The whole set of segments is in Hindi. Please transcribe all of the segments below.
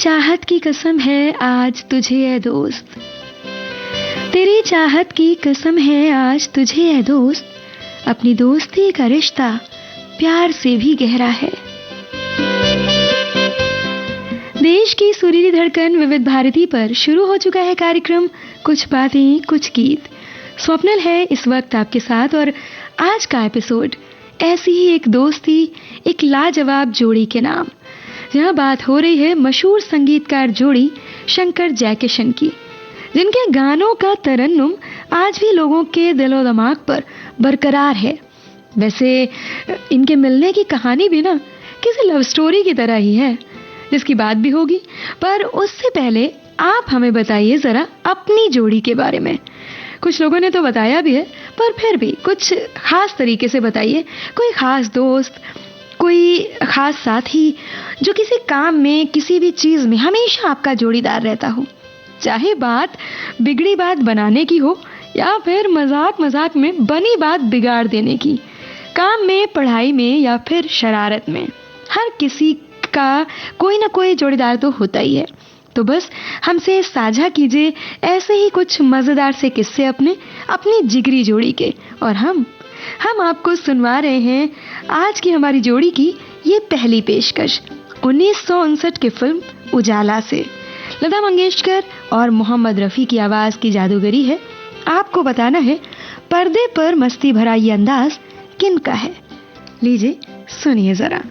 चाहत की कसम है आज तुझे ए दोस्त, तेरी चाहत की कसम है आज तुझे ए दोस्त, अपनी दोस्ती का रिश्ता प्यार से भी गहरा है। देश की सुरीली धड़कन विविध भारती पर शुरू हो चुका है कार्यक्रम कुछ बातें कुछ गीत। स्वप्नल है इस वक्त आपके साथ और आज का एपिसोड ऐसी ही एक दोस्ती, एक लाजवाब जोड़ी के नाम, जहां बात हो रही है मशहूर संगीतकार जोड़ी शंकर जयकिशन की, जिनके गानों का तरन्नुम आज भी लोगों के दिलो दिमाग पर बरकरार है। वैसे इनके मिलने की कहानी भी ना किसी लव स्टोरी की तरह ही है, जिसकी बात भी होगी। पर उससे पहले आप हमें बताइए जरा अपनी जोड़ी के बारे में। कुछ लोगों ने तो बताया भी है, पर फिर भी कुछ खास तरीके से बताइए। कोई खास दोस्त, कोई खास साथी जो किसी काम में, किसी भी चीज में हमेशा आपका जोड़ीदार रहता हो, चाहे बात बिगड़ी बात बनाने की हो या फिर मजाक मजाक में बनी बात बिगाड़ देने की, काम में, पढ़ाई में या फिर शरारत में। हर किसी का कोई ना कोई जोड़ीदार तो होता ही है। तो बस हमसे साझा कीजिए ऐसे ही कुछ मजेदार से किस्से अपनी जिगरी जोड़ी के, और हम आपको सुनवा रहे हैं आज की हमारी जोड़ी की ये पहली पेशकश 1959 की फिल्म उजाला से। लता मंगेशकर और मोहम्मद रफी की आवाज की जादूगरी है। आपको बताना है पर्दे पर मस्ती भरा ये अंदाज किनका है। लीजिए सुनिए जरा।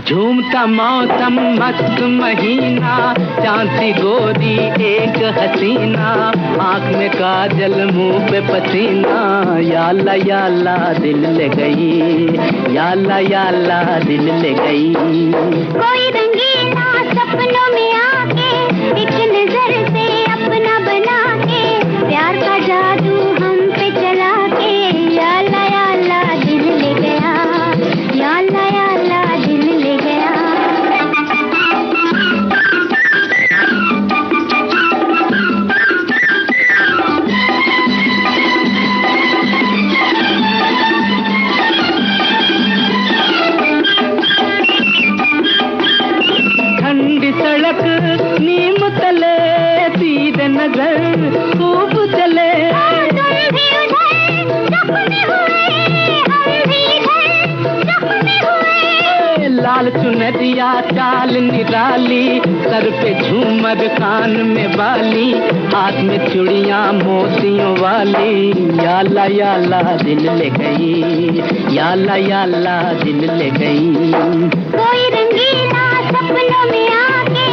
झूमता मौसम मस्त महीना, चांद सी गोरी एक हसीना, आँख में काजल मुंह पे पसीना, या अल्लाह दिल ले गई, या अल्लाह दिल ले गई। कोई रंगीला सपनों में आके एक नजर से अपना बना के, प्यार का जादू हम पे चला के, या अल्लाह दिल ले गया, या अल्लाह दिल ले गया। ठंडी सड़क नीम तले सीधे नजर खूब चले, तुम भी उधर जख्मी हुए, हम भी इधर जख्मी हुए। लाल चुनरिया चाल निराली, सर पे झूमर कान में बाली, हाथ में चूड़ियां मोतियों वाली, या अल्लाह दिल ले गई, या अल्लाह दिल ले गई। कोई रंगीला सपनों में आके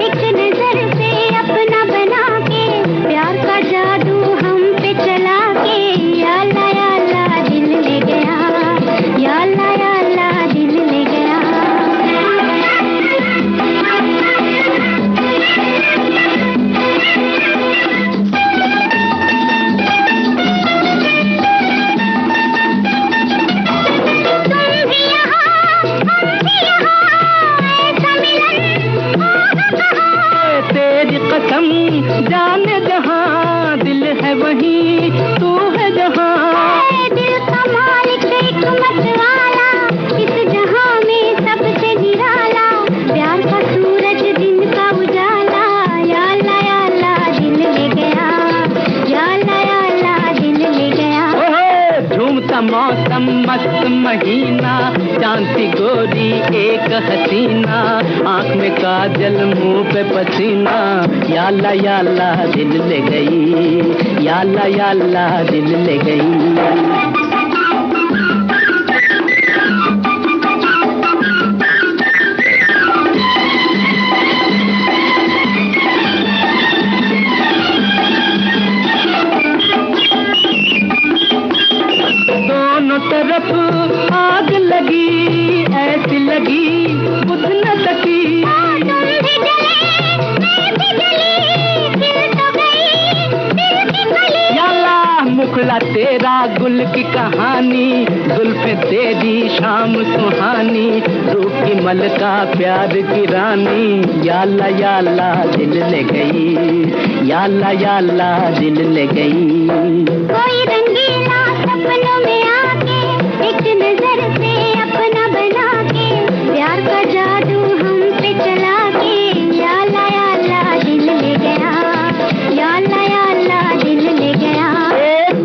एक नजर से अपना बना के, प्यार का जादू हम पे चला के, या अल्लाह दिल ले गया, या अल्लाह दिल ले गया। तुम भी यहाँ, हम भी यहाँ, ऐसा मिलन होगा कहाँ? तेरी कसम जाने जहां, दिल है वहीं तू है जहां। ऐ दिल का मालिक एक मत वाला, इस जहां में सबसे निराला, प्यार का सूरज दिन का उजाला, या अल्लाह दिल ले गया, या अल्लाह दिल ले गया। ओहो झूमता मौसम मस्त महीना, चांद सी गोरी एक हसीना, आँख में काजल मुंह पे पसीना, या अल्लाह दिल ले गई, या अल्लाह दिल ले गई। दोनों तरफ आग लगी, ऐसी लगी बुझ न सकी, तुम भी जले, मैं भी जली, दिल तो गई, दिल की गली। या अल्लाह मुखड़ा तेरा गुल की कहानी, जुल्फे तेरी शाम सुहानी, रूप की मलका प्यार की रानी, या अल्लाह दिल ले गई, या अल्लाह दिल ले गई। कोई रंगीला सपनों में आके एक नजर से अपना बना के प्यार का जादू हम पे चला के, या अल्लाह दिल ले गया, या अल्लाह दिल ले गया।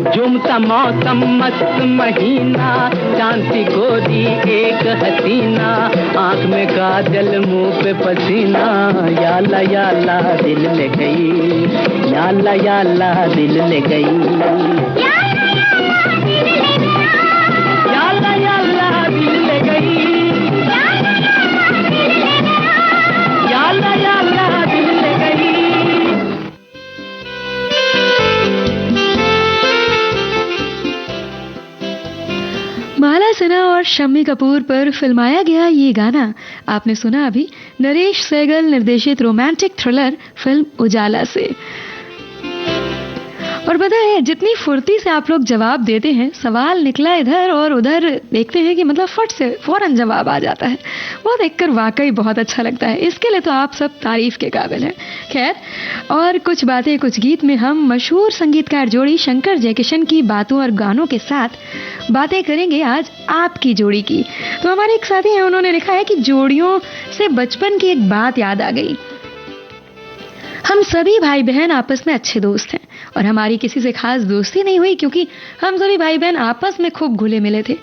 झूमता मौसम मस्त महीना, चांद सी गोरी एक हसीना, आँख में काजल मुंह पे पसीना, या अल्लाह दिल ले गई, या अल्लाह दिल ले गई, या अल्लाह दिल ले गई, या अल्लाह दिल ले गई। माला सिन्हा और शम्मी कपूर पर फिल्माया गया ये गाना आपने सुना अभी नरेश सहगल निर्देशित रोमांटिक थ्रिलर फिल्म उजाला से। और पता है जितनी फुर्ती से आप लोग जवाब देते हैं, सवाल निकला इधर और उधर देखते हैं कि मतलब फट से फौरन जवाब आ जाता है, वो देखकर वाकई बहुत अच्छा लगता है। इसके लिए तो आप सब तारीफ के काबिल हैं। खैर, और कुछ बातें कुछ गीत में हम मशहूर संगीतकार जोड़ी शंकर जयकिशन की बातों और गानों के साथ बातें करेंगे आज आपकी जोड़ी की। तो हमारे एक साथी हैं, उन्होंने लिखा है कि जोड़ियों से बचपन की एक बात याद आ गई। हम सभी भाई बहन आपस में अच्छे दोस्त हैं और हमारी किसी से खास दोस्ती नहीं हुई क्योंकि हम सभी भाई बहन आपस में खूब घुले मिले थे।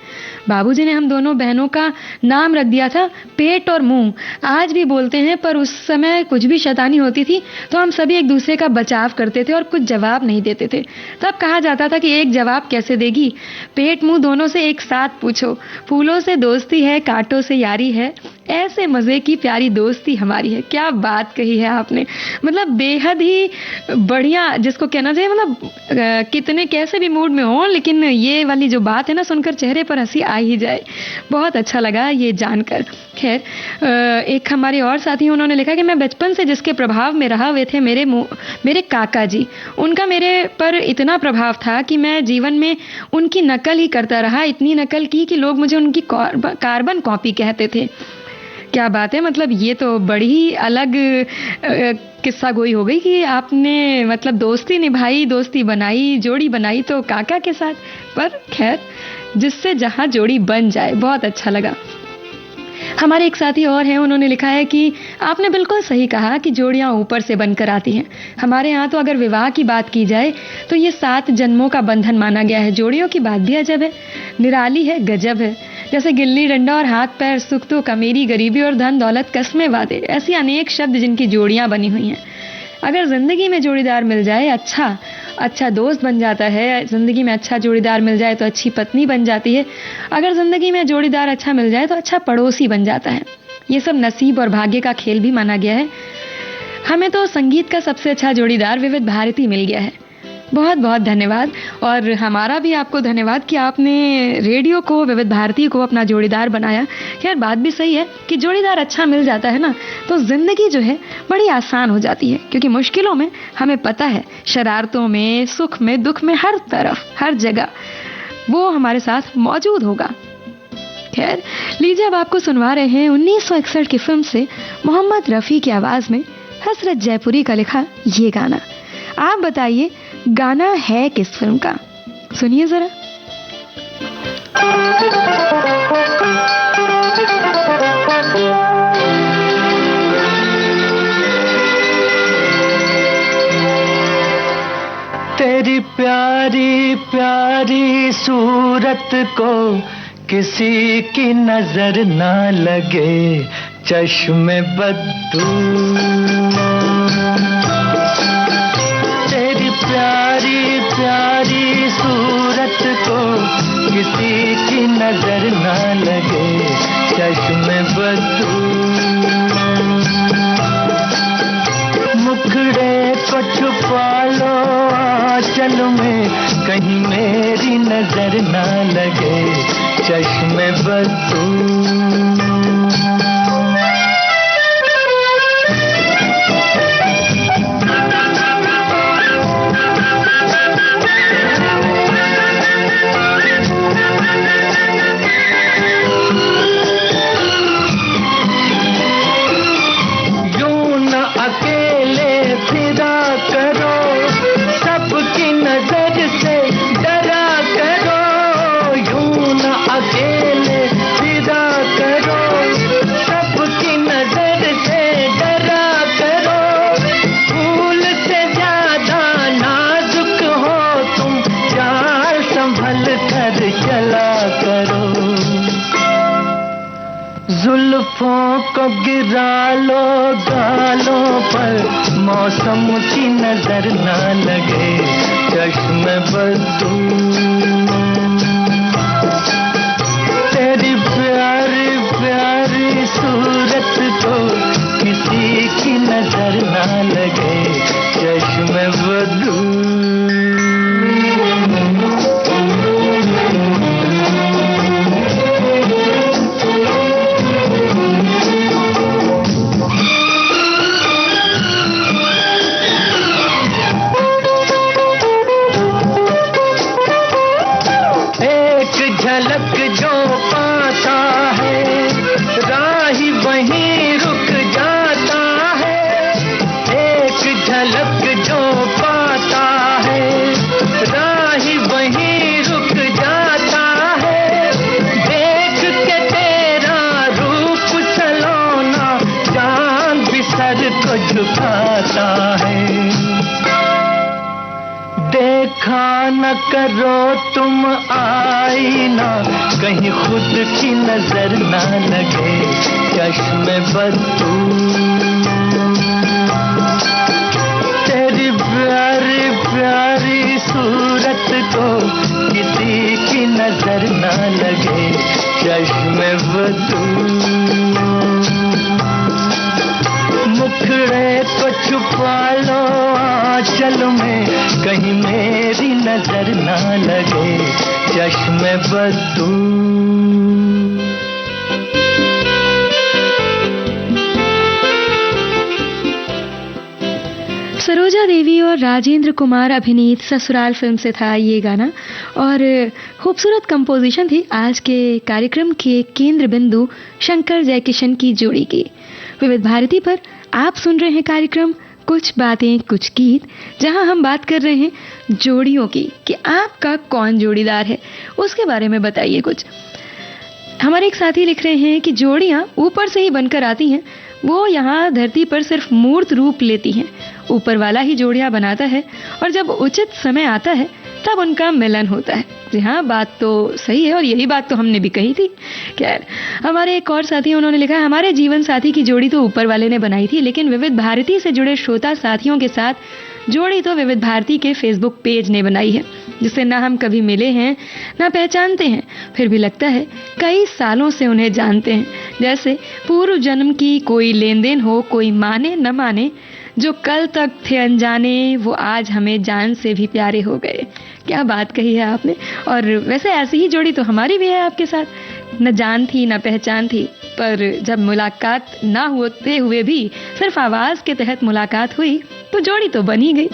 बाबूजी ने हम दोनों बहनों का नाम रख दिया था पेट और मुंह। आज भी बोलते हैं, पर उस समय कुछ भी शैतानी होती थी तो हम सभी एक दूसरे का बचाव करते थे और कुछ जवाब नहीं देते थे। तब कहा जाता था कि एक जवाब कैसे देगी, पेट मुंह दोनों से एक साथ पूछो, फूलों से दोस्ती है कांटों से यारी है, ऐसे मजे की प्यारी दोस्ती हमारी है। क्या बात कही है आपने, मतलब बेहद ही बढ़िया, जिसको कहना चाहिए मतलब कितने कैसे भी मूड में हो, लेकिन ये वाली जो बात है ना सुनकर चेहरे पर हंसी आ ही जाए। बहुत अच्छा लगा ये जानकर। खैर, एक हमारे और साथी उन्होंने लिखा कि मैं बचपन से जिसके प्रभाव में रहा वे थे मेरे काका जी। उनका मेरे पर इतना प्रभाव था कि मैं जीवन में उनकी नकल ही करता रहा, इतनी नकल की कि लोग मुझे उनकी कार्बन कॉपी कहते थे। क्या बात है, मतलब ये तो बड़ी ही अलग किस्सा गोई हो गई कि आपने मतलब दोस्ती निभाई, दोस्ती बनाई, जोड़ी बनाई तो काका के साथ। पर खैर, जिससे जहां जोड़ी बन जाए, बहुत अच्छा लगा। हमारे एक साथी और हैं, उन्होंने लिखा है कि आपने बिल्कुल सही कहा कि जोड़ियां ऊपर से बनकर आती हैं। हमारे यहाँ तो अगर विवाह की बात की जाए तो ये 7 जन्मों का बंधन माना गया है। जोड़ियों की बात भी अजब है, निराली है, गजब है। जैसे गिल्ली डंडा और हाथ पैर, सुख दुख, अमीरी गरीबी और धन दौलत, कस्में वादे, ऐसी अनेक शब्द जिनकी जोड़ियां बनी हुई हैं। अगर जिंदगी में जोड़ीदार मिल जाए, अच्छा दोस्त बन जाता है। जिंदगी में अच्छा जोड़ीदार मिल जाए तो अच्छी पत्नी बन जाती है। अगर जिंदगी में जोड़ीदार अच्छा मिल जाए तो अच्छा पड़ोसी बन जाता है। ये सब नसीब और भाग्य का खेल भी माना गया है। हमें तो संगीत का सबसे अच्छा जोड़ीदार विविध भारती मिल गया है। बहुत बहुत धन्यवाद। और हमारा भी आपको धन्यवाद कि आपने रेडियो को, विविध भारती को अपना जोड़ीदार बनाया। खैर, बात भी सही है कि जोड़ीदार अच्छा मिल जाता है ना तो जिंदगी जो है बड़ी आसान हो जाती है, क्योंकि मुश्किलों में हमें पता है, शरारतों में, सुख में, दुख में, हर तरफ, हर जगह वो हमारे साथ मौजूद होगा। खैर, लीजिए अब आपको सुनवा रहे हैं 1961 की फिल्म से मोहम्मद रफ़ी की आवाज में हसरत जयपुरी का लिखा ये गाना। आप बताइए गाना है किस फिल्म का, सुनिए जरा। तेरी प्यारी प्यारी सूरत को किसी की नजर ना लगे, चश्मे बद्दू। तेरी प्यारी प्यारी सूरत को किसी की नजर ना लगे, चश्मे बद्दू। मुखड़े को छुपा लो आंचल में, कहीं मेरी नजर ना लगे, चश्मे बद्दू। जुल्फों को गिरा लो गालों पर, मौसम की नजर ना लगे चश्मे बदू। तेरी प्यारी प्यारी सूरत को किसी की नजर ना लगे चश्मे बदू। झलक जो पाता है राही वहीं रुक जाता है। एक झलक जो पाता है राही वहीं रुक जाता है। देख के तेरा रूप सलोना चांद भी सर को झुकाता है। देखा न करो तुम आईना, कहीं खुद की नजर ना लगे चश्मे बदू। तेरी प्यारी प्यारी सूरत को किसी की नजर ना लगे चश्मे बदू। मुखड़े को छुपा लो आंचल में, कहीं मेरी नजर ना लगे चश्मे बदू। सरोजा देवी और राजेंद्र कुमार अभिनीत ससुराल फिल्म से था ये गाना और खूबसूरत कंपोजिशन थी आज के कार्यक्रम के केंद्र बिंदु शंकर जयकिशन की जोड़ी की। विविध भारती पर आप सुन रहे हैं कार्यक्रम कुछ बातें कुछ गीत, जहां हम बात कर रहे हैं जोड़ियों की कि आपका कौन जोड़ीदार है, उसके बारे में बताइए कुछ। हमारे एक साथी लिख रहे हैं कि जोड़ियां ऊपर से ही बनकर आती हैं, वो यहाँ धरती पर सिर्फ मूर्त रूप लेती हैं। ऊपर वाला ही जोड़ियां बनाता है और जब उचित समय आता है तब उनका मिलन होता है। जी हाँ, बात तो सही है और यही बात तो हमने भी कही थी। खैर, हमारे एक और साथी उन्होंने लिखा है, हमारे जीवन साथी की जोड़ी तो ऊपर वाले ने बनाई थी, लेकिन विविध भारती से जुड़े श्रोता साथियों के साथ जोड़ी तो विविध भारती के फेसबुक पेज ने बनाई है, जिससे ना हम कभी मिले हैं ना पहचानते हैं, फिर भी लगता है कई सालों से उन्हें जानते हैं। जैसे पूर्व जन्म की कोई लेन देन हो, कोई माने न माने, जो कल तक थे अनजाने वो आज हमें जान से भी प्यारे हो गए। क्या बात कही है आपने। और वैसे ऐसी ही जोड़ी तो हमारी भी है आपके साथ, न जान थी न पहचान थी, पर जब मुलाकात ना होते हुए भी सिर्फ आवाज के तहत मुलाकात हुई तो जोड़ी तो बनी गई।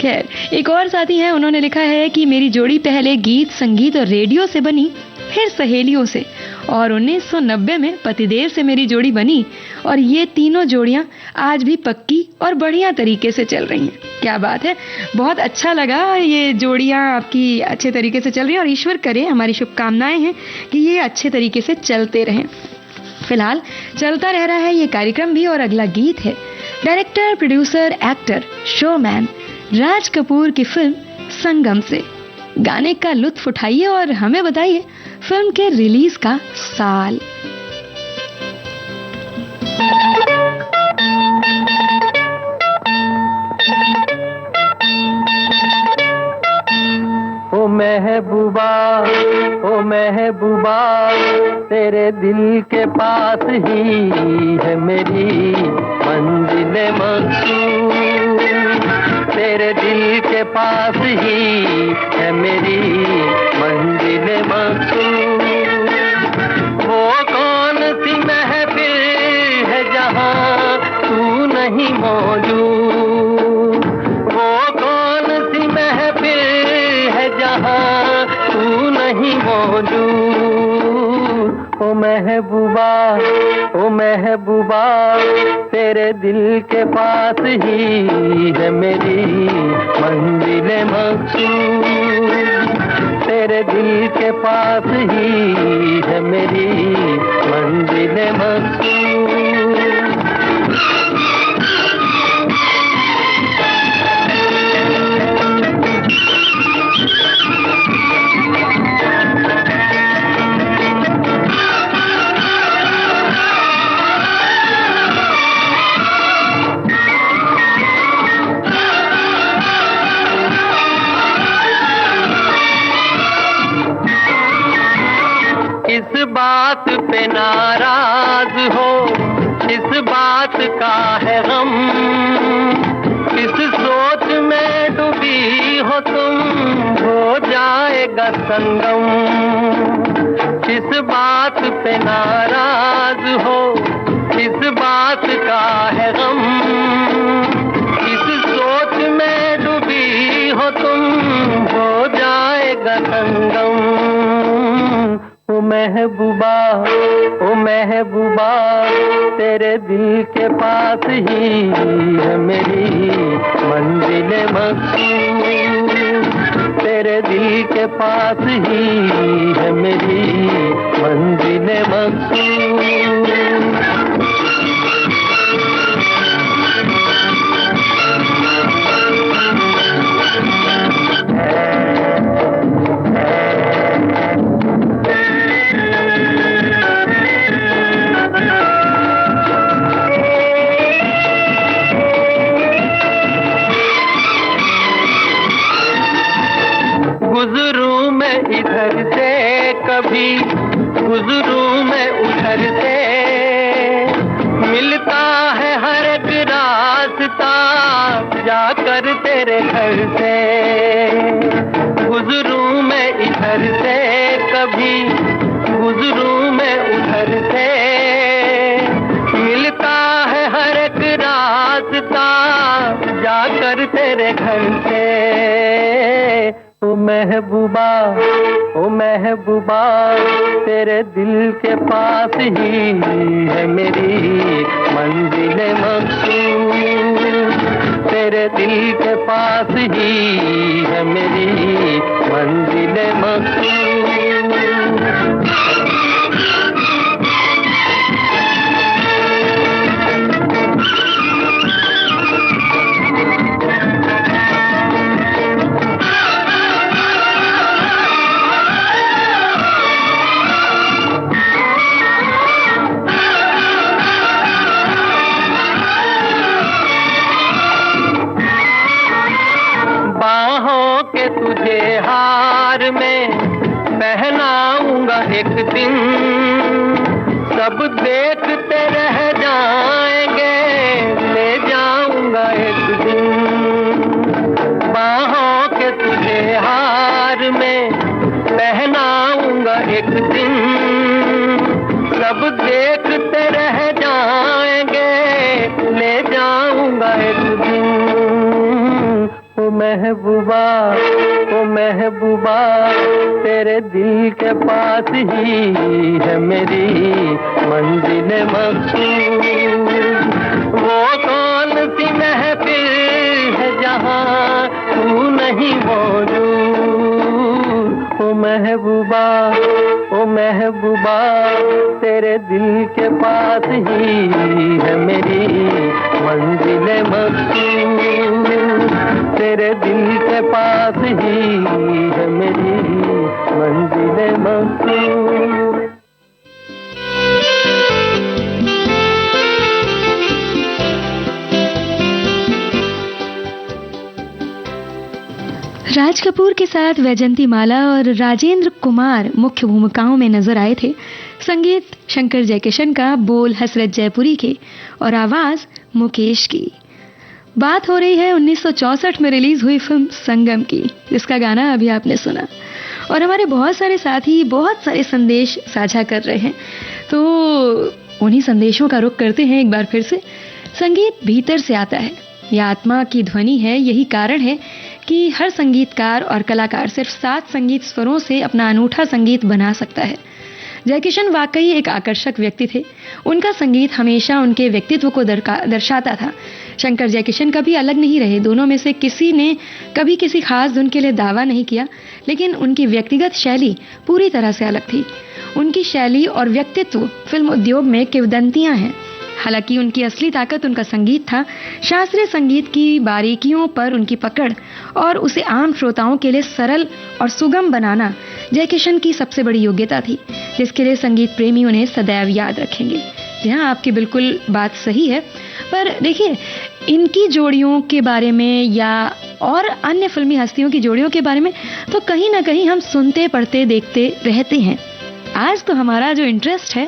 खैर, एक और साथी हैं, उन्होंने लिखा है कि मेरी जोड़ी पहले गीत संगीत और रेडियो से बनी, फिर सहेलियों से, और 1990 में पतिदेव से मेरी जोड़ी बनी और ये तीनों जोड़ियां आज भी पक्की और बढ़िया तरीके से चल रही हैं। क्या बात है, बहुत अच्छा लगा ये जोड़ियां आपकी अच्छे तरीके से चल रही हैं और ईश्वर करे, हमारी शुभकामनाएं हैं कि ये अच्छे तरीके से चलते रहें। फिलहाल चलता रह रहा है ये कार्यक्रम भी और अगला गीत है director producer actor showman Raj Kapoor की फिल्म संगम से। गाने का लुत्फ उठाइए और हमें बताइए फिल्म के रिलीज का साल। ओ महबूबा, ओ महबूबा, तेरे दिल के पास ही है मेरी मंजिल मकसूद। तेरे दिल के पास ही है मेरी मंजिल मकसूद। वो कौन सी महफिल है जहाँ तू नहीं मौजूद। वो कौन सी महफिल है जहाँ तू नहीं मौजूद। ओ महबूबा, ओ महबूबा, तेरे दिल के पास ही है मेरी मंजिल मकसूद। तेरे दिल के पास ही है मेरी मंजिल मकसूद। नाराज हो, किस बात का है गम, किस सोच में डूबी हो तुम, हो जाएगा संगम। किस बात पे नाराज हो, किस बात का है गम, किस सोच में डूबी हो तुम, हो जाएगा संगम। ओ महबूबा, ओ महबूबा, तेरे दिल के पास ही है मेरी मंजिल मकसूद, तेरे दिल के पास ही है मेरी मंजिल मकसूद। गुजरूं मैं इधर से कभी, गुजरूं मैं उधर से, मिलता है हर एक रास्ता जाकर तेरे घर से। गुजरूं मैं इधर से कभी, गुजरूं मैं उधर से, मिलता है हर एक रास्ता जाकर तेरे घर से। ओ महबूबा, ओ महबूबा, तेरे दिल के पास ही है मेरी मंजिल मकसूद, तेरे दिल के पास ही है मेरी मंजिल मकसूद। तुझे हार में पहनाऊंगा एक दिन, सब देखते रह जाएंगे, ले जाऊंगा एक दिन। बाहों के तुझे हार में पहनाऊंगा एक दिन, सब देखते रह जाएंगे, ले जाऊंगा एक दिन। ओ महबूबा, ओ महबूबा, तेरे दिल के पास ही है मेरी मंजिल मकसूद। वो कौन सी महफिल है जहाँ तू नहीं मौजूद। ओ महबूबा, ओ महबूबा, तेरे दिल के पास ही है मेरी मंजिल मकसूद, तेरे दिल के पास ही है मेरी मंजिल मकसूद। राज कपूर के साथ वैजंती माला और राजेंद्र कुमार मुख्य भूमिकाओं में नजर आए थे। संगीत शंकर जयकिशन का, बोल हसरत जयपुरी के और आवाज मुकेश की। बात हो रही है 1964 में रिलीज हुई फिल्म संगम की, जिसका गाना अभी आपने सुना। और हमारे बहुत सारे साथी बहुत सारे संदेश साझा कर रहे हैं, तो उन्हीं संदेशों का रुख करते हैं एक बार फिर से। संगीत भीतर से आता है, यह आत्मा की ध्वनि है। यही कारण है कि हर संगीतकार और कलाकार सिर्फ 7 संगीत स्वरों से अपना अनूठा संगीत बना सकता है। जयकिशन वाकई एक आकर्षक व्यक्ति थे। उनका संगीत हमेशा उनके व्यक्तित्व को दर्शाता था। शंकर जयकिशन कभी अलग नहीं रहे। दोनों में से किसी ने कभी किसी खास धुन के लिए दावा नहीं किया, लेकिन उनकी व्यक्तिगत शैली पूरी तरह से अलग थी। उनकी शैली और व्यक्तित्व फिल्म उद्योग में किंवदंतियां हैं। हालांकि उनकी असली ताकत उनका संगीत था। शास्त्रीय संगीत की बारीकियों पर उनकी पकड़ और उसे आम श्रोताओं के लिए सरल और सुगम बनाना जयकिशन की सबसे बड़ी योग्यता थी, जिसके लिए संगीत प्रेमी उन्हें सदैव याद रखेंगे। जी हाँ, आपकी बिल्कुल बात सही है। पर देखिए, इनकी जोड़ियों के बारे में या और अन्य फिल्मी हस्तियों की जोड़ियों के बारे में तो कहीं ना कहीं हम सुनते, पढ़ते, देखते रहते हैं। आज तो हमारा जो इंटरेस्ट है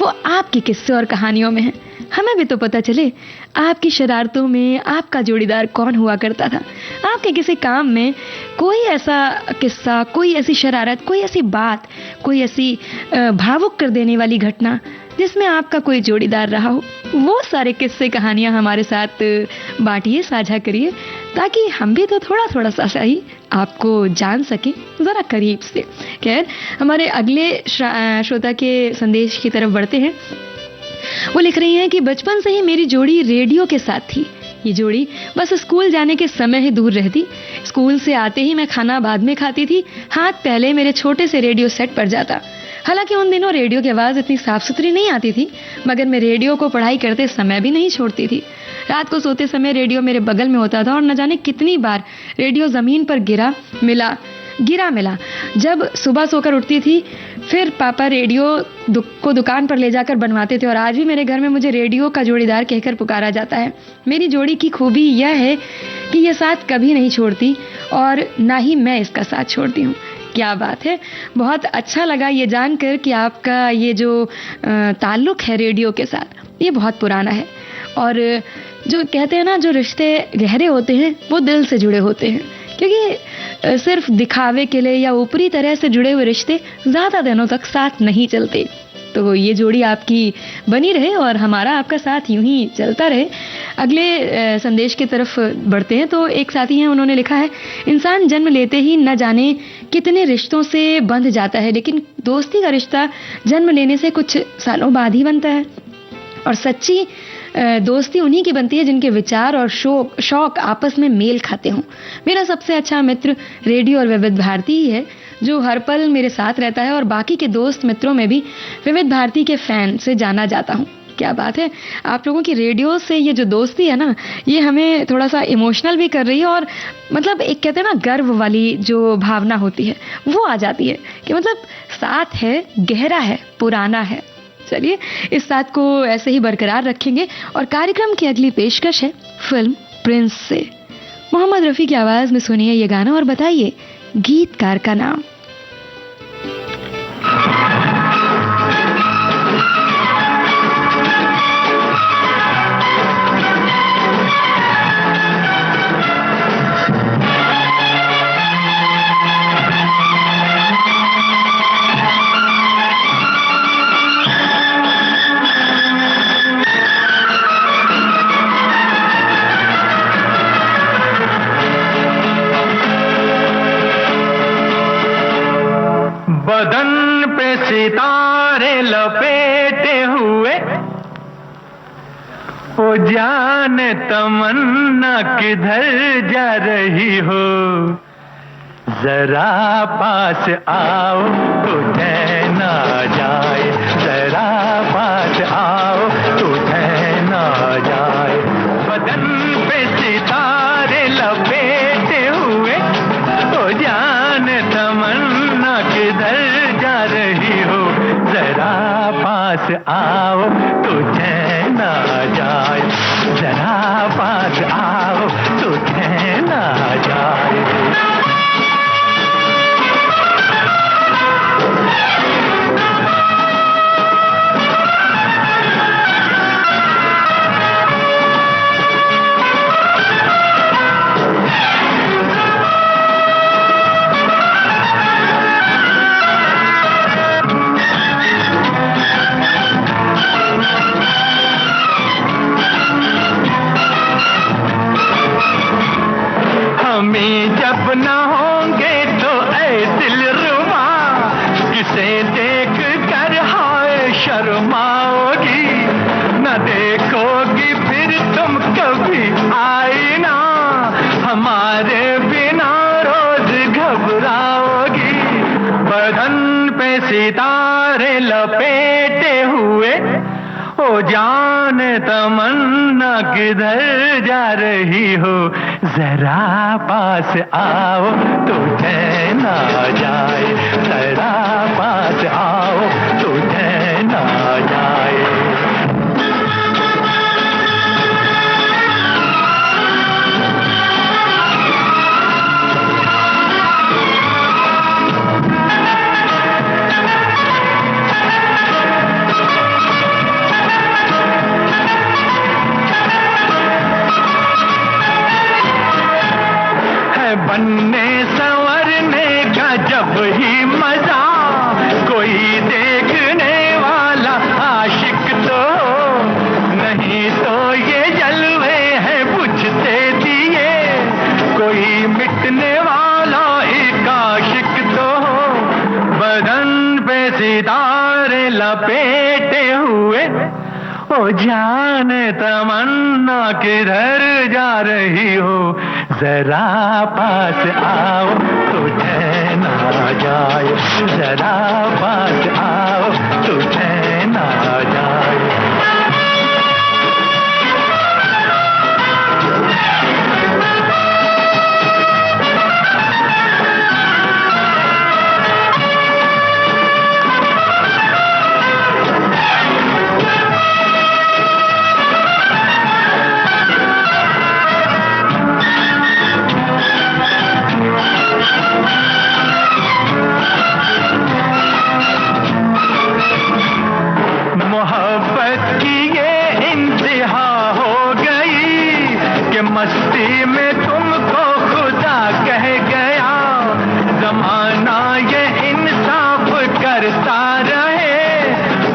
वो आपके किस्से और कहानियों में है। हमें भी तो पता चले आपकी शरारतों में आपका जोड़ीदार कौन हुआ करता था। आपके किसी काम में कोई ऐसा किस्सा, कोई ऐसी शरारत, कोई ऐसी बात, कोई ऐसी भावुक कर देने वाली घटना जिसमें आपका कोई जोड़ीदार रहा हो, वो सारे किस्से कहानियां हमारे साथ बांटिए, साझा करिए, ताकि हम भी तो थोड़ा थोड़ा सा सही आपको जान सकें ज़रा करीब से। खैर, हमारे अगले श्रोता के संदेश की तरफ बढ़ते हैं। वो लिख रही हैं कि बचपन से ही मेरी जोड़ी रेडियो के साथ थी। ये जोड़ी बस स्कूल जाने के समय ही दूर रहती। स्कूल से आते ही मैं खाना बाद में खाती थी, हाथ पहले मेरे छोटे से रेडियो सेट पर जाता। हालांकि उन दिनों रेडियो की आवाज़ इतनी साफ सुथरी नहीं आती थी, मगर मैं रेडियो को पढ़ाई करते समय भी नहीं छोड़ती थी। रात को सोते समय रेडियो मेरे बगल में होता था और न जाने कितनी बार रेडियो ज़मीन पर गिरा मिला। जब सुबह सोकर उठती थी, फिर पापा रेडियो को दुकान पर ले जाकर बनवाते थे और आज भी मेरे घर में मुझे रेडियो का जोड़ीदार कहकर पुकारा जाता है। मेरी जोड़ी की खूबी यह है कि यह साथ कभी नहीं छोड़ती और ना ही मैं इसका साथ छोड़ती हूँ। क्या बात है, बहुत अच्छा लगा ये जानकर कि आपका ये जो ताल्लुक है रेडियो के साथ, ये बहुत पुराना है। और जो कहते हैं ना, जो रिश्ते गहरे होते हैं वो दिल से जुड़े होते हैं, क्योंकि सिर्फ दिखावे के लिए या ऊपरी तरह से जुड़े हुए रिश्ते ज़्यादा दिनों तक साथ नहीं चलते। तो ये जोड़ी आपकी बनी रहे और हमारा आपका साथ यूं ही चलता रहे। अगले संदेश की तरफ बढ़ते हैं। तो एक साथी हैं, उन्होंने लिखा है, इंसान जन्म लेते ही न जाने कितने रिश्तों से बंध जाता है, लेकिन दोस्ती का रिश्ता जन्म लेने से कुछ सालों बाद ही बनता है। और सच्ची दोस्ती उन्हीं की बनती है जिनके विचार और शौक आपस में मेल खाते हों। मेरा सबसे अच्छा मित्र रेडियो और विविध भारती ही है, जो हर पल मेरे साथ रहता है और बाकी के दोस्त मित्रों में भी विविध भारती के फैन से जाना जाता हूँ। क्या बात है, आप लोगों की रेडियो से ये जो दोस्ती है ना, ये हमें थोड़ा सा इमोशनल भी कर रही है और मतलब एक कहते हैं ना, गर्व वाली जो भावना होती है वो आ जाती है कि मतलब साथ है, गहरा है, पुराना है। चलिए, इस साथ को ऐसे ही बरकरार रखेंगे और कार्यक्रम की अगली पेशकश है फिल्म प्रिंस से। मोहम्मद रफ़ी की आवाज में सुनिए ये गाना और बताइए गीतकार का नाम। बदन पे सितारे लपेटे हुए, ओ जाने तमन्ना किधर जा रही हो, जरा पास आओ तो चैन आ जाए, जरा पास आओ तो चैन आ जाए। बदन पे सितारे लपेटे हुए, ओ जाने तमन्ना किधर जा रही हो, जरा पास आओ तो चैन आ जाए, जरा पास आओ तो चैन आ जाए। हमें जब न होंगे तो ऐ दिलरुबा, किसे देख कर हाय शर्माओगी, न देखोगी फिर तुम कभी आईना, हमारे बिना रोज घबराओगी। बदन पे सितारे लपेटे हुए, ओ जाने तमन्ना किधर जा रही हो, जरा पास आओ तो चैन आ जाए, जरा पास आओ तो चैन आ जाए। बनने संवरने का जब ही मजा, कोई देखने वाला आशिक तो नहीं तो ये जलवे हैं बुझते दिए, कोई मिटने वाला एक आशिक तो बदन पे सितारे लपेटे हुए। ओ जाने तमन्ना किधर जा रही हो, जरा पास आओ तुझे ना जाए, जरा पास आओ तुझे ना जाए। मस्ती में तुमको खुदा कह गया, जमाना ये इंसाफ करता रहे,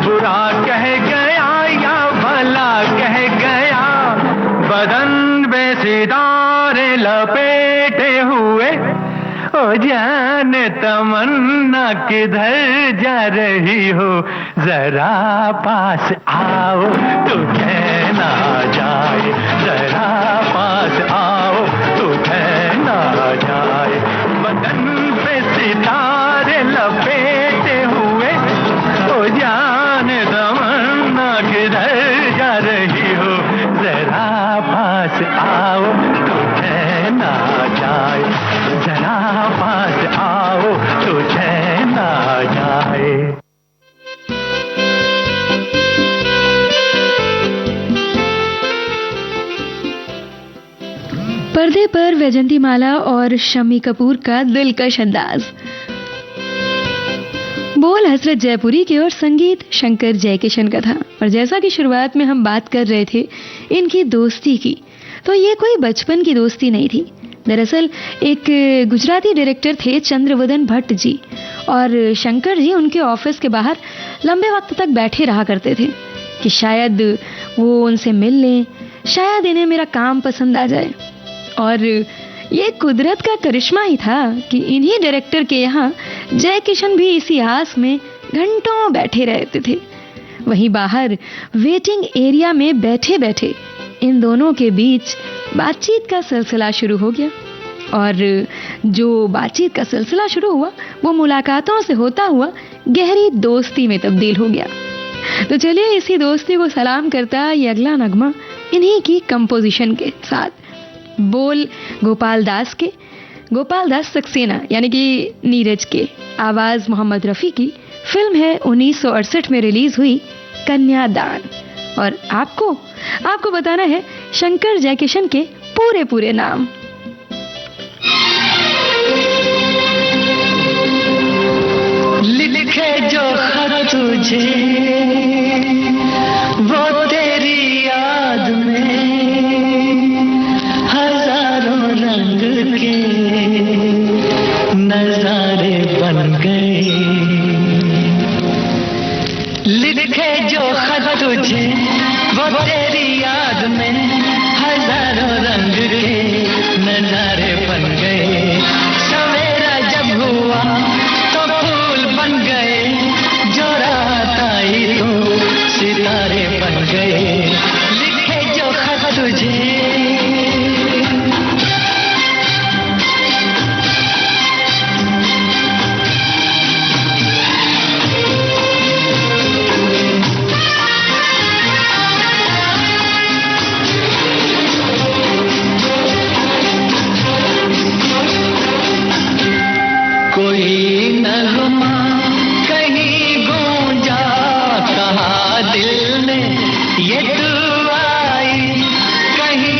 बुरा कह गया या भला कह गया, बदन में सितारे लपेटे हुए। ओ जाने तमन्ना किधर जा रही हो, जरा पास आओ तुझे ना जाए, जरा पास आओ तुझे ना जाए, बदन पे सितारे लपेटे हुए। ओ जाने तमन्ना किधर जा रही हो, जरा पास आओ तुझे ना जाए, जरा पास आओ तुझे ना जाए। पर्दे पर वैजंतीमाला और शम्मी कपूर का दिलकश अंदाज, बोल हसरत जयपुरी के और संगीत शंकर जयकिशन का था। और जैसा कि शुरुआत में हम बात कर रहे थे इनकी दोस्ती की, तो ये कोई बचपन की दोस्ती नहीं थी। दरअसल एक गुजराती डायरेक्टर थे चंद्रवदन भट्ट जी, और शंकर जी उनके ऑफिस के बाहर लंबे वक्त तक बैठे रहा करते थे कि शायद वो उनसे मिल लें, शायद इन्हें मेरा काम पसंद आ जाए। और ये कुदरत का करिश्मा ही था कि इन्हीं डायरेक्टर के यहाँ जय किशन भी इसी आस में घंटों बैठे रहते थे। वहीं बाहर वेटिंग एरिया में बैठे बैठे इन दोनों के बीच बातचीत का सिलसिला शुरू हो गया, और जो बातचीत का सिलसिला शुरू हुआ वो मुलाकातों से होता हुआ गहरी दोस्ती में तब्दील हो गया। तो चलिए इसी दोस्ती को सलाम करता ये अगला नगमा इन्हीं की कंपोजिशन के साथ, बोल गोपाल दास सक्सेना यानी कि नीरज के, आवाज मोहम्मद रफी की। फिल्म है 1968 में रिलीज हुई कन्यादान। और आपको बताना है शंकर जयकिशन के पूरे नाम। लिखे जो खत तुझे वो तेरी याद में हजारों रंग के नजारे बन गए। लिखे जो खत तुझे वो तेरी याद में हजारों रंग के नजारे बन गए। सवेरा जब हुआ तो फूल बन गए, जो रात आई तो सितारे बन गए। लिखे जो खत तुझे कहीं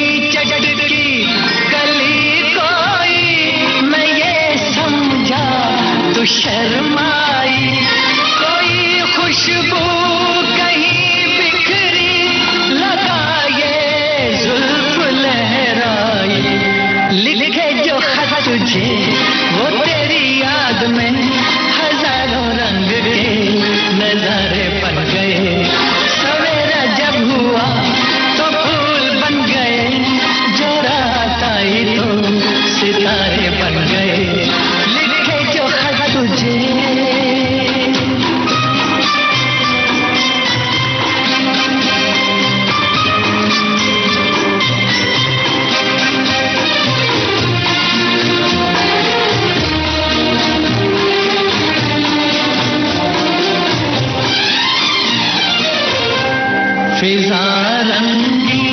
फिजा रंगी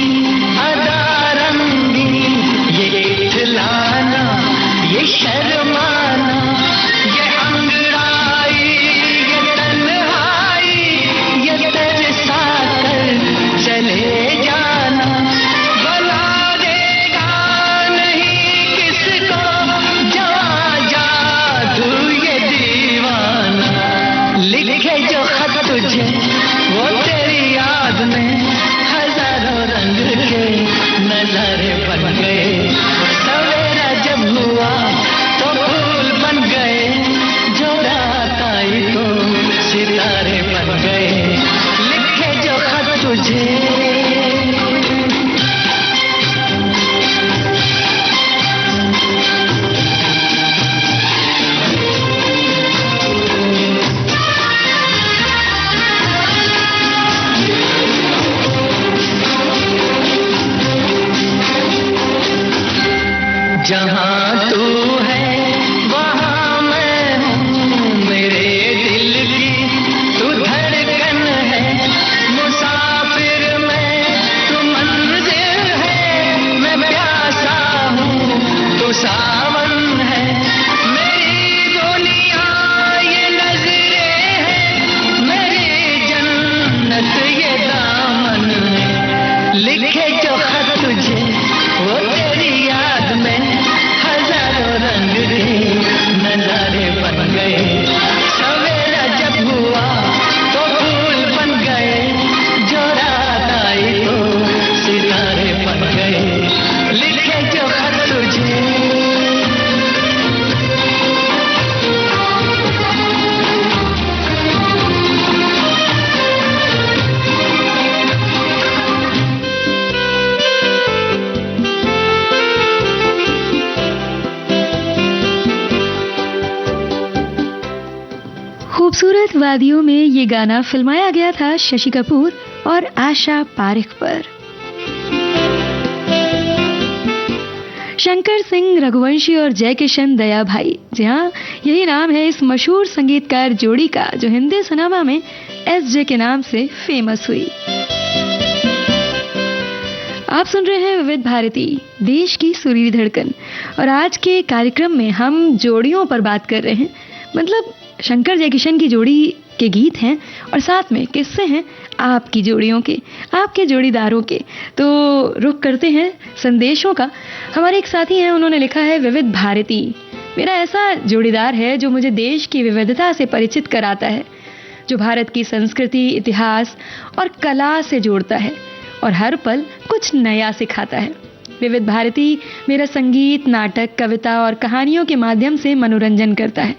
अदा रंगी, ये इठलाना ये शर्माना, ये अंगड़ाई ये तन्हाई, ये तरसा कर चले जाना, भला देगा नहीं किसको जवां जादू ये दीवाना। लिखे जो खत तुझे वो तेरी याद में हजारों रंग के नजारे बन गए, सवेरा जब हुआ तो फूल बन गए, जो रात आई तो सितारे बन गए। लिखे जो खत तुझे जहाँ तू है वहाँ मैं हूँ, मेरे दिल की तू धड़कन है, मुसाफिर मैं तू मंजिल है, मैं प्यासा हूँ तू सावन है, मेरी दुनिया ये नजरें है, मेरी जन्नत ये दामन है। लिखे जो खत तुझे वो तेरी याद में हजारों रंग के नजारे बन गए, सवेरा जब हुआ तो फूल बन गए, जो रात आई तो सितारे बन गए। लिखे जो खत तुझे खूबसूरत वादियों में ये गाना फिल्माया गया था शशि कपूर और आशा पारेख पर। शंकर सिंह रघुवंशी और जय किशन दया भाई, जी हाँ, यही नाम है इस मशहूर संगीतकार जोड़ी का जो हिंदी सिनेमा में एसजे के नाम से फेमस हुई। आप सुन रहे हैं विविध भारती, देश की सुरीली धड़कन, और आज के कार्यक्रम में हम जोड़ियों पर बात कर रहे हैं। मतलब शंकर जयकिशन की जोड़ी के गीत हैं और साथ में किस्से हैं आपकी जोड़ियों के, आपके जोड़ीदारों के। तो रुख करते हैं संदेशों का। हमारे एक साथी हैं, उन्होंने लिखा है, विविध भारती मेरा ऐसा जोड़ीदार है जो मुझे देश की विविधता से परिचित कराता है, जो भारत की संस्कृति, इतिहास और कला से जोड़ता है और हर पल कुछ नया सिखाता है। विविध भारती मेरा संगीत, नाटक, कविता और कहानियों के माध्यम से मनोरंजन करता है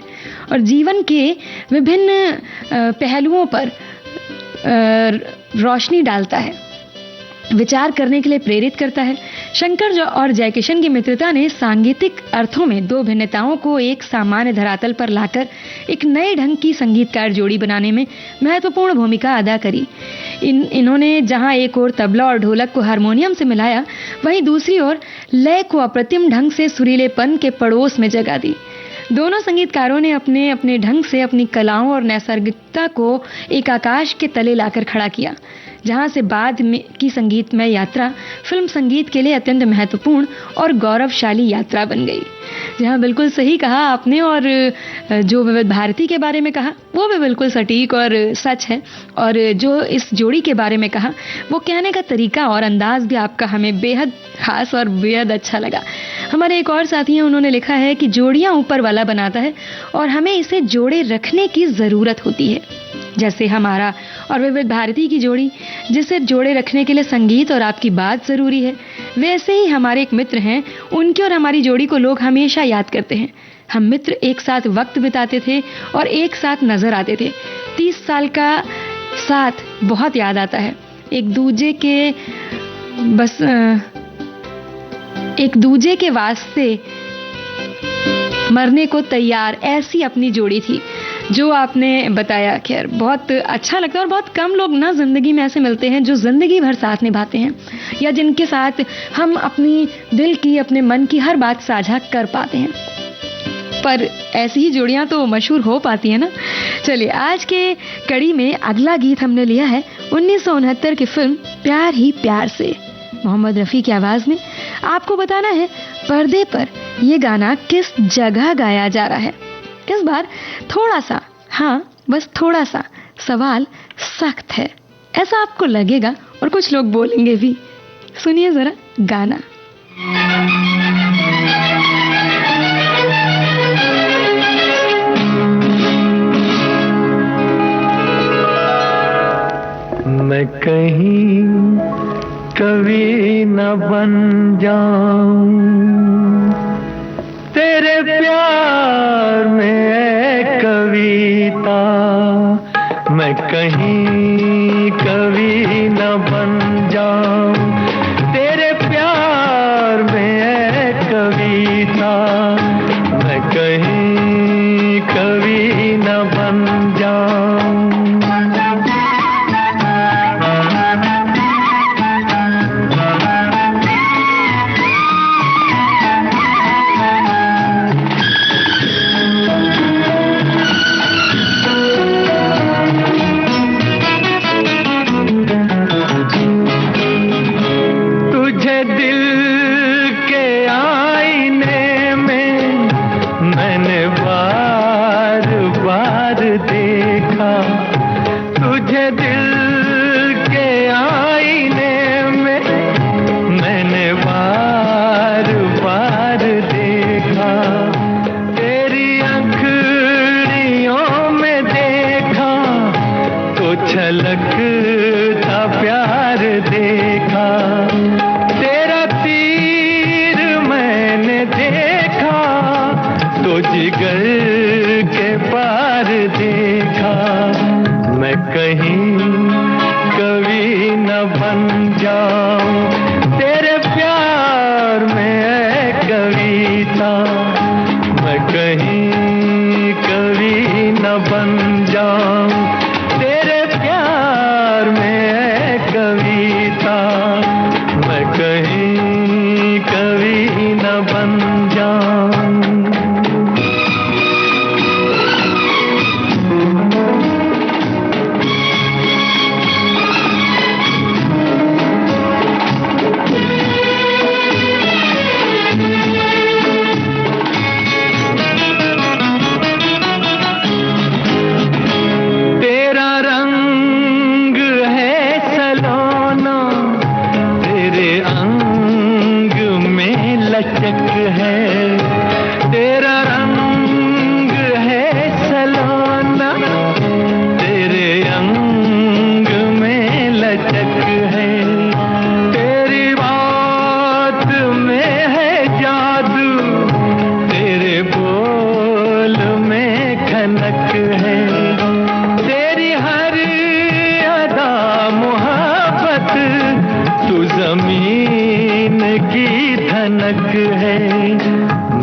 और जीवन के विभिन्न पहलुओं पर रोशनी डालता है, विचार करने के लिए प्रेरित करता है। शंकर और जयकिशन की मित्रता ने सांगीतिक अर्थों में दो भिन्नताओं को एक सामान्य धरातल पर लाकर एक नए ढंग की संगीतकार जोड़ी बनाने में महत्वपूर्ण भूमिका अदा करी। इन्होंने जहां एक ओर तबला और ढोलक को हारमोनियम से मिलाया, वहीं दूसरी ओर लय को अप्रतिम ढंग से सुरीलेपन के पड़ोस में जगह दी। दोनों संगीतकारों ने अपने अपने ढंग से अपनी कलाओं और नैसर्गिकता को एक आकाश के तले लाकर खड़ा किया, जहां से बाद में की संगीतमय यात्रा फिल्म संगीत के लिए अत्यंत महत्वपूर्ण और गौरवशाली यात्रा बन गई। जहां बिल्कुल सही कहा आपने, और जो विविध भारती के बारे में कहा वो भी बिल्कुल सटीक और सच है, और जो इस जोड़ी के बारे में कहा वो कहने का तरीका और अंदाज भी आपका हमें बेहद खास और बेहद अच्छा लगा। हमारे एक और साथी हैं, उन्होंने लिखा है कि जोड़ियां ऊपर वाला बनाता है और हमें इसे जोड़े रखने की ज़रूरत होती है। जैसे हमारा और विविध भारती की जोड़ी, जिसे जोड़े रखने के लिए संगीत और आपकी बात ज़रूरी है, वैसे ही हमारे एक मित्र हैं, उनकी और हमारी जोड़ी को लोग हमेशा याद करते हैं। हम मित्र एक साथ वक्त बिताते थे और एक साथ नजर आते थे। 30 साल का साथ बहुत याद आता है। एक दूजे के वास्ते मरने को तैयार, ऐसी अपनी जोड़ी थी जो आपने बताया। खैर, बहुत अच्छा लगता है, और बहुत कम लोग ना जिंदगी में ऐसे मिलते हैं जो जिंदगी भर साथ निभाते हैं, या जिनके साथ हम अपनी दिल की, अपने मन की हर बात साझा कर पाते हैं। पर ऐसी ही जोड़ियां तो मशहूर हो पाती है ना। चलिए, आज के कड़ी में अगला गीत हमने लिया है 1969 की फिल्म प्यार ही प्यार से। मोहम्मद रफ़ी की आवाज में आपको बताना है पर्दे पर ये गाना किस जगह गाया जा रहा है। इस बार थोड़ा सा, हाँ बस थोड़ा सा सवाल सख्त है, ऐसा आपको लगेगा और कुछ लोग बोलेंगे भी। सुनिए जरा गाना। मैं कहीं कवि न बन जाऊं तेरे प्यार में है कविता, मैं कहीं कवि न बन जाऊं तेरे प्यार में है कविता, मैं कहीं कवि न बन जाऊं। झलकता प्यार देखा, तेरा तीर मैंने देखा तो जिगर के पार देखा, मैं कहीं कवि न बन जाऊं तेरे प्यार में है कविता, मैं कहीं कवि न बन जाऊं तेरे प्यार में है कविता, मैं कहीं कवि न बन जाऊं।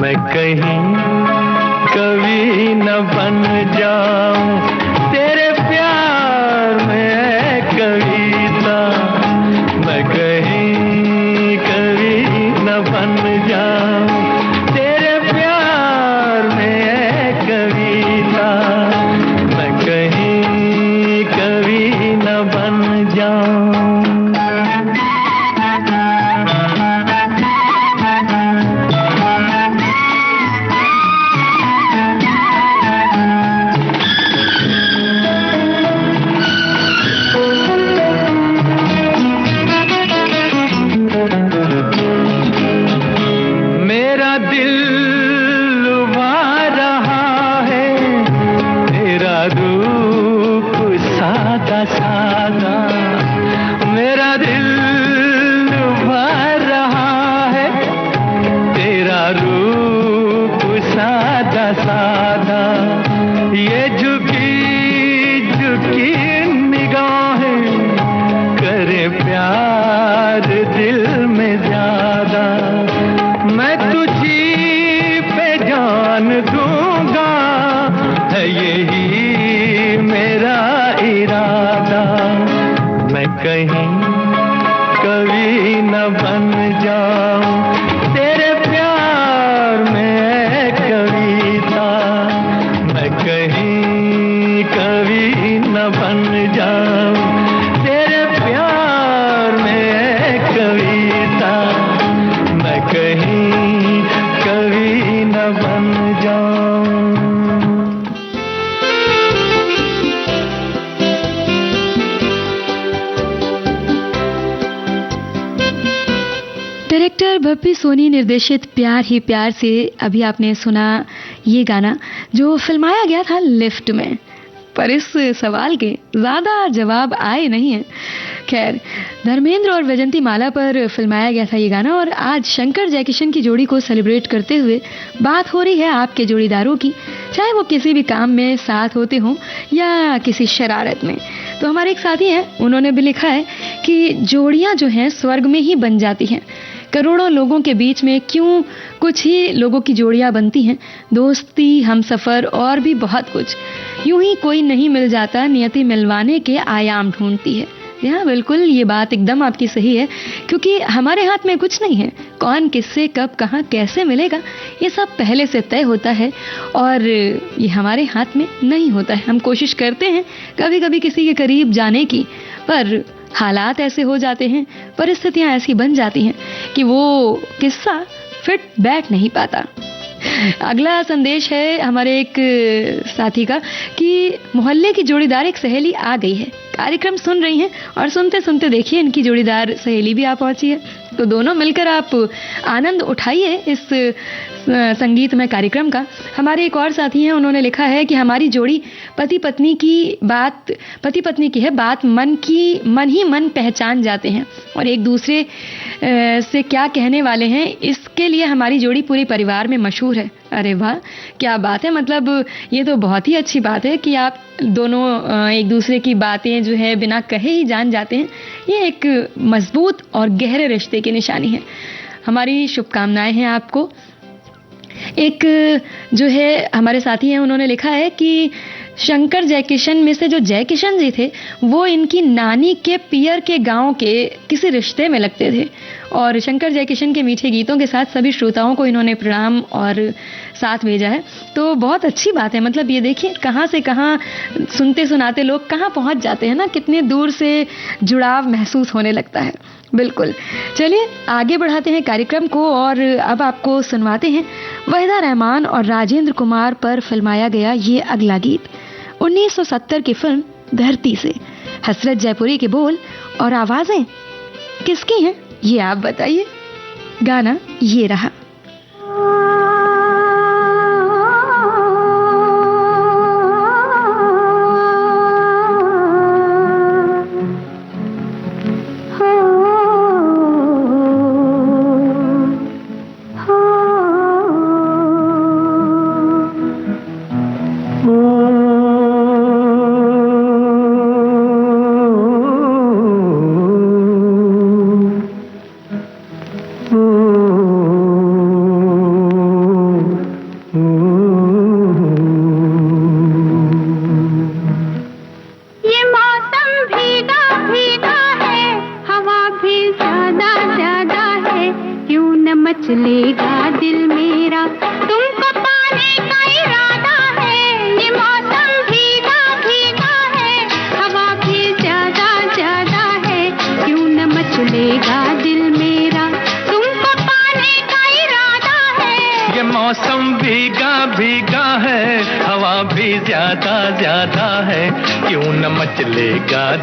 मैं कहीं कवि न बन जाऊं तेरे प्यार में है कविता, मैं कहीं कवि न बन जाऊं तेरे प्यार में है कविता, मैं कहीं कवि न बन जाऊं। कहीं कवि न बन जाऊं तेरे प्यार में है कविता, डायरेक्टर भप्पी सोनी निर्देशित प्यार ही प्यार से अभी आपने सुना ये गाना जो फिल्माया गया था लिफ्ट में, पर इस सवाल के ज़्यादा जवाब आए नहीं हैं। खैर, धर्मेंद्र और वैजंती माला पर फिल्माया गया था ये गाना और आज शंकर जयकिशन की जोड़ी को सेलिब्रेट करते हुए बात हो रही है आपके जोड़ीदारों की, चाहे वो किसी भी काम में साथ होते हों या किसी शरारत में। तो हमारे एक साथी हैं, उन्होंने भी लिखा है कि जोड़ियां जो हैं स्वर्ग में ही बन जाती हैं, करोड़ों लोगों के बीच में क्यों कुछ ही लोगों की जोड़ियां बनती हैं, दोस्ती, हमसफर और भी बहुत कुछ। यूं ही कोई नहीं मिल जाता, नियति मिलवाने के आयाम ढूंढती है। हाँ बिल्कुल, ये बात एकदम आपकी सही है, क्योंकि हमारे हाथ में कुछ नहीं है। कौन किससे कब कहाँ कैसे मिलेगा ये सब पहले से तय होता है और ये हमारे हाथ में नहीं होता है। हम कोशिश करते हैं कभी कभी किसी के करीब जाने की, पर हालात ऐसे हो जाते हैं, परिस्थितियां ऐसी बन जाती हैं कि वो किस्सा फिट बैठ नहीं पाता। अगला संदेश है हमारे एक साथी का कि मोहल्ले की जोड़ीदार एक सहेली आ गई है, कार्यक्रम सुन रही हैं और सुनते सुनते देखिए इनकी जोड़ीदार सहेली भी आ पहुंची है। तो दोनों मिलकर आप आनंद उठाइए इस संगीतमय कार्यक्रम का। हमारे एक और साथी हैं, उन्होंने लिखा है कि हमारी जोड़ी पति पत्नी की है, बात मन ही मन पहचान जाते हैं और एक दूसरे से क्या कहने वाले हैं, इसके लिए हमारी जोड़ी पूरे परिवार में मशहूर है। अरे वाह, क्या बात है। मतलब ये तो बहुत ही अच्छी बात है कि आप दोनों एक दूसरे की बातें जो है बिना कहे ही जान जाते हैं। ये एक मजबूत और गहरे रिश्ते की निशानी है। हमारी शुभकामनाएं हैं आपको। एक जो है हमारे साथी हैं, उन्होंने लिखा है कि शंकर जयकिशन में से जो जयकिशन जी थे वो इनकी नानी के पियर के गांव के किसी रिश्ते में लगते थे और शंकर जयकिशन के मीठे गीतों के साथ सभी श्रोताओं को इन्होंने प्रणाम और साथ भेजा है। तो बहुत अच्छी बात है। मतलब ये देखिए कहाँ से कहाँ सुनते सुनाते लोग कहाँ पहुंच जाते हैं ना, कितने दूर से जुड़ाव महसूस होने लगता है। बिल्कुल, चलिए आगे बढ़ाते हैं कार्यक्रम को और अब आपको सुनवाते हैं वहीदा रहमान और राजेंद्र कुमार पर फिल्माया गया ये अगला गीत 1970 की फिल्म धरती से। हसरत जयपुरी के बोल और आवाजें किसकी हैं ये आप बताइए। गाना ये रहा।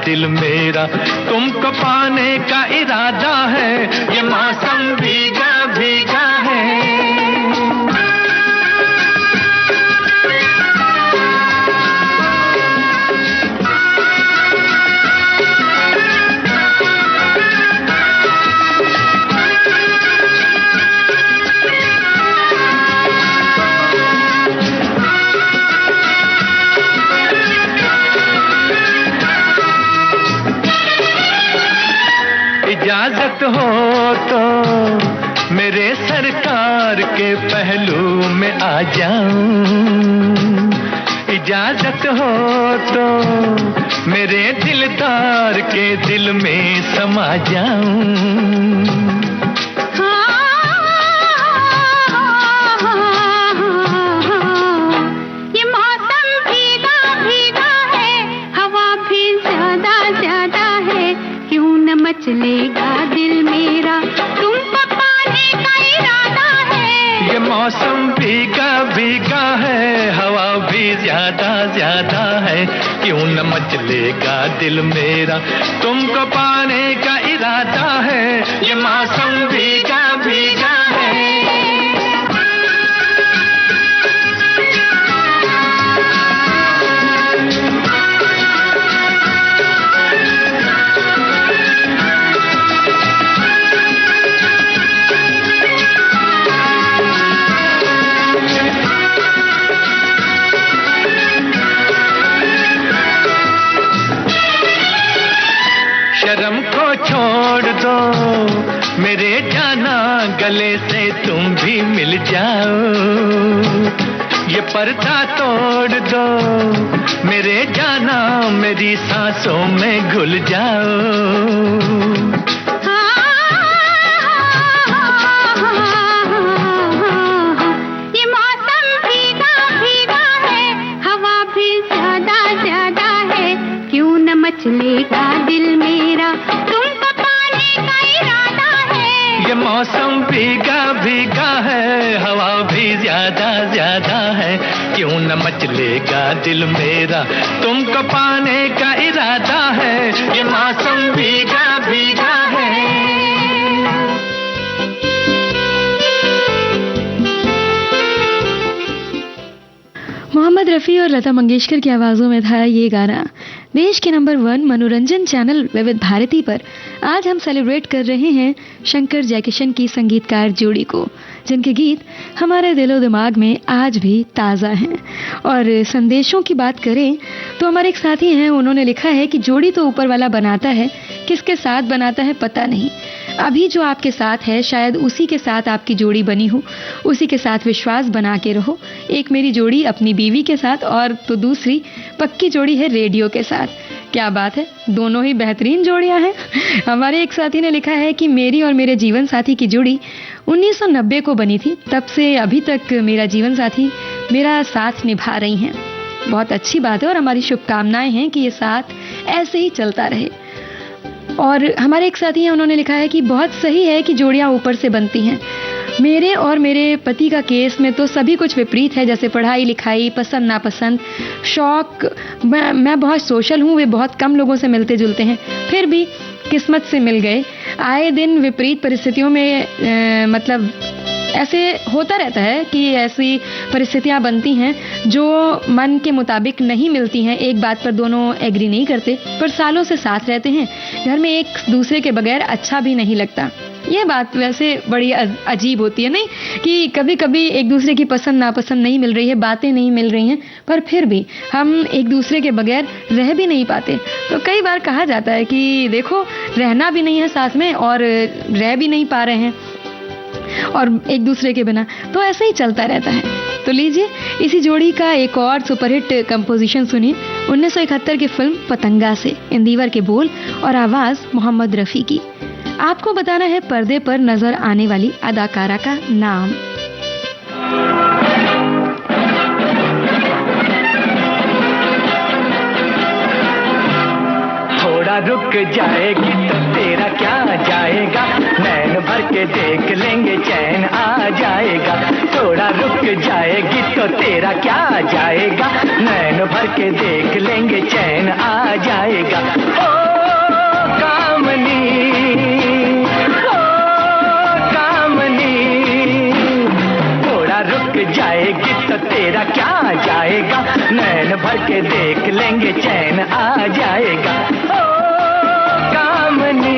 दिल मेरा तुमको पाने का इरादा है, ये मौसम भीगा भीगा है। इजाजत हो तो मेरे सरकार के पहलू में आ जाऊं, इजाजत हो तो मेरे दिलदार के दिल में समा जाऊं। ये मौसम भीगा भीगा है, हवा भी ज्यादा ज्यादा है, क्यों न मचलेगा दिल मेरा तुमको पाने का इरादा है। ये मौसम भीगा भीगा है, हवा भी ज्यादा ज्यादा है, क्यों न मचलेगा दिल मेरा तुमको पाने का इरादा है। ये मौसम भीगा को छोड़ दो मेरे जाना, गले से तुम भी मिल जाओ। ये पर्दा तोड़ दो मेरे जाना, मेरी सांसों में घुल जाओ। ये मौसम भीगा भीगा है, हवा भी ज्यादा ज्यादा है, क्यों न मचलेगा दिल मेरा, तुमको पाने का इरादा है। ये मौसम भीगा भीगा है, हवा भी ज्यादा ज्यादा है, क्यों न मचलेगा दिल मेरा, तुमको पाने का इरादा है। ये मौसम भीगा भीगा है। मोहम्मद रफ़ी और लता मंगेशकर की आवाज़ों में था ये गाना। देश के नंबर 1 मनोरंजन चैनल विविध भारती पर आज हम सेलिब्रेट कर रहे हैं शंकर जयकिशन की संगीतकार जोड़ी को, जिनके गीत हमारे दिलो दिमाग में आज भी ताज़ा हैं। और संदेशों की बात करें तो हमारे एक साथी हैं, उन्होंने लिखा है कि जोड़ी तो ऊपर वाला बनाता है, किसके साथ बनाता है पता नहीं। अभी जो आपके साथ है शायद उसी के साथ आपकी जोड़ी बनी हो, उसी के साथ विश्वास बना के रहो। एक मेरी जोड़ी अपनी बीवी के साथ और तो दूसरी पक्की जोड़ी है रेडियो के साथ। क्या बात है, दोनों ही बेहतरीन जोड़ियां हैं। हमारे एक साथी ने लिखा है कि मेरी और मेरे जीवन साथी की जोड़ी 1990 को बनी थी, तब से अभी तक मेरा जीवन साथी मेरा साथ निभा रही हैं। बहुत अच्छी बात है और हमारी शुभकामनाएं हैं कि ये साथ ऐसे ही चलता रहे। और हमारे एक साथी हैं, उन्होंने लिखा है कि बहुत सही है कि जोड़ियां ऊपर से बनती हैं। मेरे और मेरे पति का केस में तो सभी कुछ विपरीत है, जैसे पढ़ाई लिखाई, पसंद नापसंद, शौक। मैं बहुत सोशल हूँ, वे बहुत कम लोगों से मिलते जुलते हैं, फिर भी किस्मत से मिल गए। आए दिन विपरीत परिस्थितियों में मतलब ऐसे होता रहता है कि ऐसी परिस्थितियां बनती हैं जो मन के मुताबिक नहीं मिलती हैं। एक बात पर दोनों एग्री नहीं करते, पर सालों से साथ रहते हैं। घर में एक दूसरे के बगैर अच्छा भी नहीं लगता। ये बात वैसे बड़ी अजीब होती है नहीं, कि कभी कभी एक दूसरे की पसंद नापसंद नहीं मिल रही है, बातें नहीं मिल रही हैं, पर फिर भी हम एक दूसरे के बगैर रह भी नहीं पाते। तो कई बार कहा जाता है कि देखो रहना भी नहीं है साथ में और रह भी नहीं पा रहे हैं और एक दूसरे के बिना, तो ऐसे ही चलता रहता है। तो लीजिए इसी जोड़ी का एक और सुपरहिट कंपोजिशन सुनिए 1971 की फिल्म पतंगा से। इंदिवर के बोल और आवाज मोहम्मद रफ़ी की। आपको बताना है पर्दे पर नजर आने वाली अदाकारा का नाम। थोड़ा रुक जाएगी तो तेरा क्या जाएगा, नैन भर के देख लेंगे चैन आ जाएगा। थोड़ा रुक जाएगी तो तेरा क्या जाएगा, नैन भर के देख लेंगे चैन आ जाएगा। ओ कामनी, ओ कामनी, थोड़ा रुक जाएगी तो तेरा क्या जाएगा, नैन भर के देख लेंगे चैन आ जाएगा। ओ कामनी,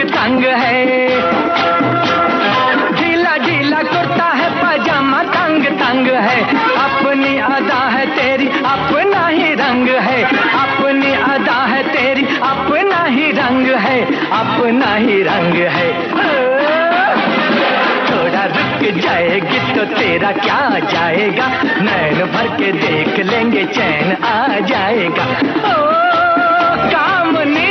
तंग है, ढीला ढीला कुर्ता है पजामा तंग तंग है। अपनी अदा है तेरी अपना ही रंग है, अपनी अदा है तेरी अपना ही रंग है, अपना ही रंग है। थोड़ा रुक जाएगी तो तेरा क्या जाएगा, नैन भर के देख लेंगे चैन आ जाएगा। ओ कामनी,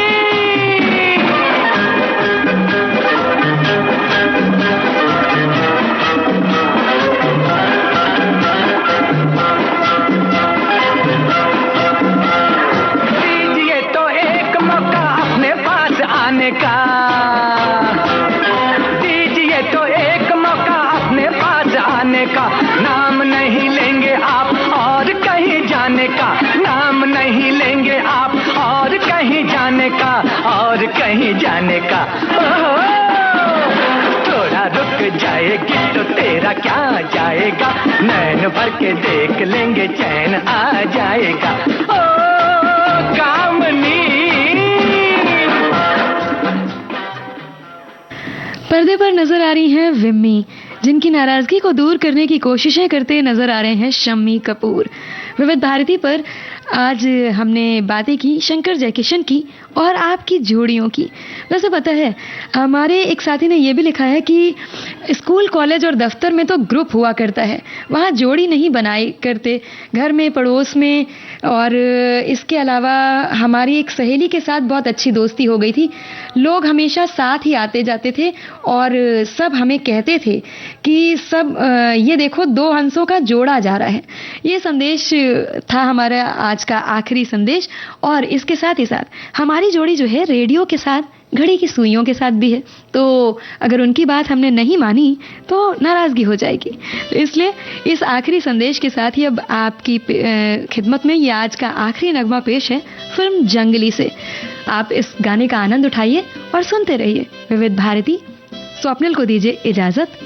का दीजिए तो एक मौका अपने पास आने का। नाम नहीं लेंगे आप और कहीं जाने का, नाम नहीं लेंगे आप और कहीं जाने का, और और कहीं जाने का। थोड़ा रुक जाएगी तो तेरा क्या जाएगा, नैन भर के देख लेंगे चैन आ जाएगा। ओ कामनी। पर्दे पर नजर आ रही हैं विम्मी, जिनकी नाराजगी को दूर करने की कोशिशें करते नजर आ रहे हैं शम्मी कपूर। विविध भारती पर आज हमने बातें की शंकर जयकिशन की और आपकी जोड़ियों की। वैसे पता है, हमारे एक साथी ने यह भी लिखा है कि स्कूल कॉलेज और दफ्तर में तो ग्रुप हुआ करता है, वहाँ जोड़ी नहीं बनाई करते, घर में पड़ोस में। और इसके अलावा हमारी एक सहेली के साथ बहुत अच्छी दोस्ती हो गई थी, लोग हमेशा साथ ही आते जाते थे और सब हमें कहते थे कि सब ये देखो दो हंसों का जोड़ा जा रहा है। ये संदेश था हमारा आज का आखिरी संदेश। और इसके साथ ही साथ हमारी जोड़ी जो है रेडियो के साथ, घड़ी की सुइयों के साथ भी है, तो अगर उनकी बात हमने नहीं मानी तो नाराजगी हो जाएगी। तो इसलिए इस आखिरी संदेश के साथ ही अब आपकी खिदमत में ये आज का आखिरी नगमा पेश है फिल्म जंगली से। आप इस गाने का आनंद उठाइए और सुनते रहिए विविध भारती। स्वप्निल को दीजिए इजाजत।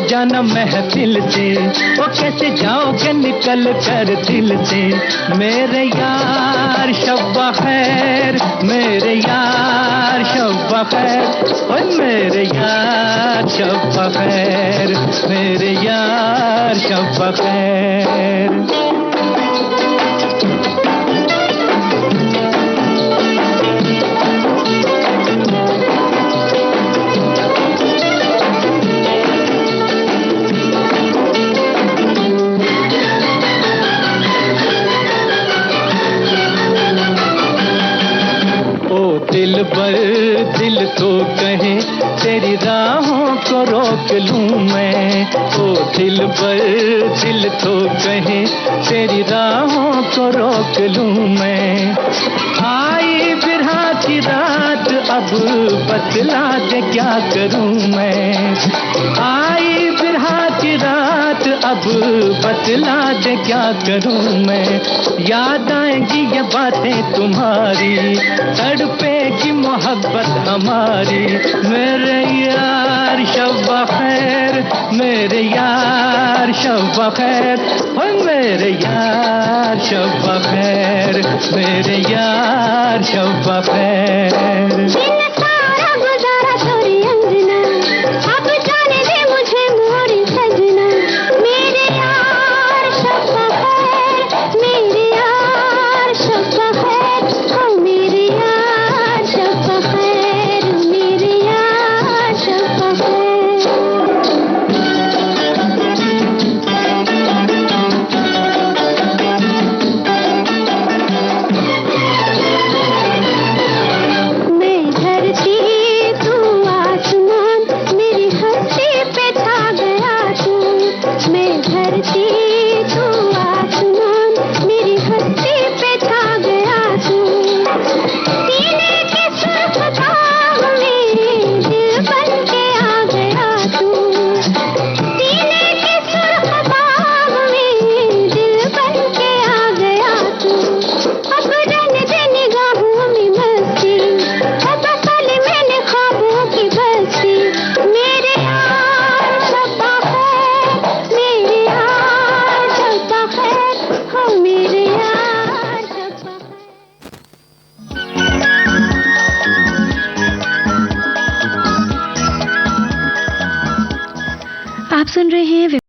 जाना महफिल से, वो कैसे जाओगे निकल कर दिल से। मेरे यार शब्बा खैर, मेरे यार शब्बा खैर, ओए मेरे यार शब्बा खैर, मेरे यार शब्बा खैर। दिल पर दिल तो कहे तेरी राहों को रोक लूं मैं। ओ दिल पर दिल तो कहे तेरी राहों को रोक लूं मैं। आई बिरहा की रात अब बतला दे क्या करूं मैं। आई बिरहा की रात अब बतला दे क्या करूं मैं। याद आएंगी ये बातें तुम्हारी, तड़पेगी मोहब्बत हमारी। मेरे यार शब्बा खैर, मेरे यार शब्बा खैर, ओ मेरे यार शब्बा खैर, मेरे यार शब्बा खैर। आप सुन रहे हैं